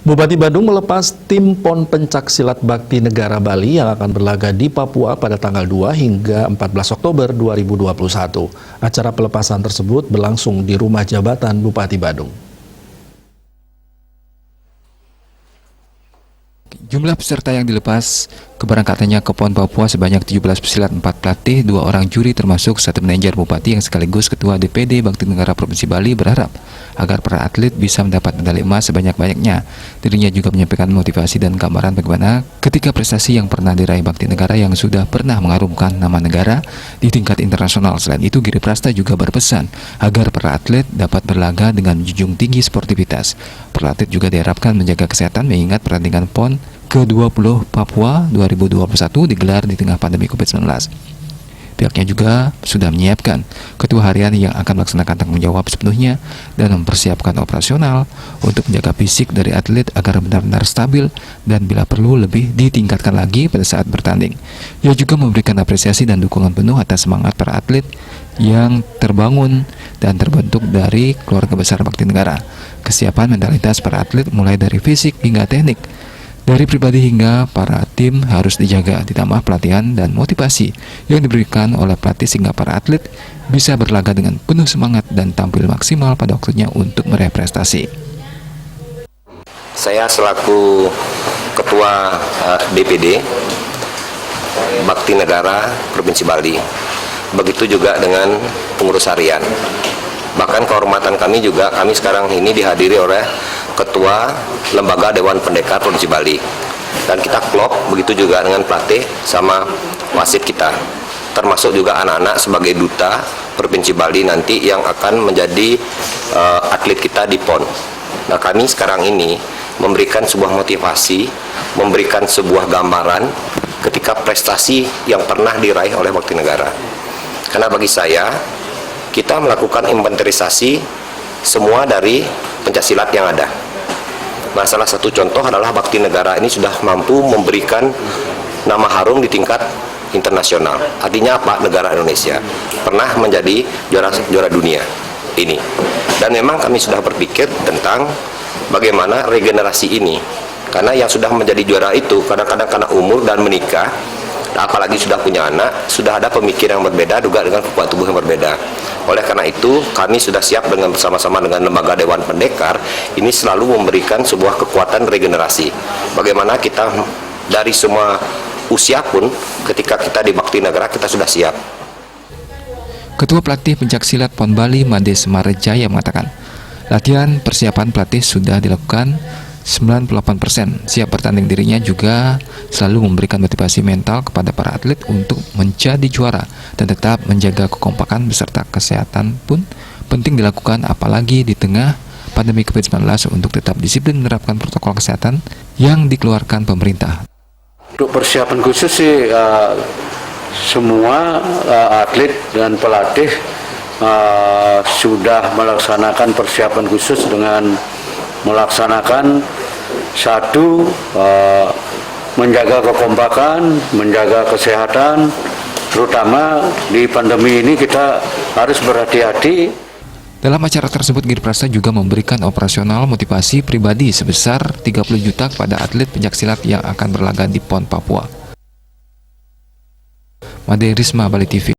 Bupati Badung melepas tim PON Pencaksilat Bakti Negara Bali yang akan berlaga di Papua pada tanggal 2 hingga 14 Oktober 2021. Acara pelepasan tersebut berlangsung di Rumah Jabatan Bupati Badung. Jumlah peserta yang dilepas keberangkatannya ke PON Papua sebanyak 17 pesilat, 4 pelatih, 2 orang juri termasuk 1 manajer bupati yang sekaligus Ketua DPD Bakti Negara Provinsi Bali berharap agar para atlet bisa mendapat medali emas sebanyak-banyaknya. Dirinya juga menyampaikan motivasi dan gambaran bagaimana ketika prestasi yang pernah diraih Bakti Negara yang sudah pernah mengharumkan nama negara di tingkat internasional. Selain itu, Giri Prasta juga berpesan agar para atlet dapat berlaga dengan menjunjung tinggi sportivitas. Para atlet juga diharapkan menjaga kesehatan mengingat pertandingan PON ke-20 Papua 2021 digelar di tengah pandemi COVID-19. Pihaknya juga sudah menyiapkan ketua harian yang akan melaksanakan tanggung jawab sepenuhnya dan mempersiapkan operasional untuk menjaga fisik dari atlet agar benar-benar stabil dan bila perlu lebih ditingkatkan lagi pada saat bertanding. Ia juga memberikan apresiasi dan dukungan penuh atas semangat para atlet yang terbangun dan terbentuk dari keluarga besar Bakti Negara. Kesiapan mentalitas para atlet mulai dari fisik hingga teknik, dari pribadi hingga para tim harus dijaga, ditambah pelatihan dan motivasi yang diberikan oleh pelatih sehingga para atlet bisa berlaga dengan penuh semangat dan tampil maksimal pada waktunya untuk meraih prestasi. Saya selaku Ketua DPD Bakti Negara Provinsi Bali, begitu juga dengan pengurus harian. Bahkan kehormatan kami juga, kami sekarang ini dihadiri oleh Ketua Lembaga Dewan Pendekar Provinsi Bali. Dan kita klop, begitu juga dengan pelatih sama wasit kita. Termasuk juga anak-anak sebagai duta Provinsi Bali nanti yang akan menjadi atlet kita di PON. Nah, kami sekarang ini memberikan sebuah motivasi, memberikan sebuah gambaran ketika prestasi yang pernah diraih oleh Bakti Negara. Karena bagi saya, kita melakukan inventarisasi semua dari pencaksilat yang ada. Nah, salah satu contoh adalah Bakti Negara ini sudah mampu memberikan nama harum di tingkat internasional. Artinya apa? Negara Indonesia pernah menjadi juara dunia ini. Dan memang kami sudah berpikir tentang bagaimana regenerasi ini. Karena yang sudah menjadi juara itu kadang-kadang karena umur dan menikah, apalagi sudah punya anak, sudah ada pemikiran yang berbeda juga dengan kekuatan tubuh yang berbeda. Oleh karena itu, kami sudah siap dengan bersama-sama dengan Lembaga Dewan Pendekar ini selalu memberikan sebuah kekuatan regenerasi. Bagaimana kita dari semua usia pun ketika kita di Bakti Negara kita sudah siap. Ketua Pelatih Pencaksilat PON Bali Made Semarejaya mengatakan, latihan persiapan pelatih sudah dilakukan 98%. Siap bertanding. Dirinya juga selalu memberikan motivasi mental kepada para atlet untuk menjadi juara dan tetap menjaga kekompakan beserta kesehatan pun penting dilakukan apalagi di tengah pandemi COVID-19 untuk tetap disiplin menerapkan protokol kesehatan yang dikeluarkan pemerintah. Untuk persiapan khusus sih semua atlet dan pelatih sudah melaksanakan persiapan khusus dengan melaksanakan satu, menjaga kekompakan, menjaga kesehatan, terutama di pandemi ini kita harus berhati-hati. Dalam acara tersebut, Giri Prasta juga memberikan operasional motivasi pribadi sebesar 30 juta kepada atlet pencaksilat yang akan berlaga di PON Papua. Made Risma, Bali TV.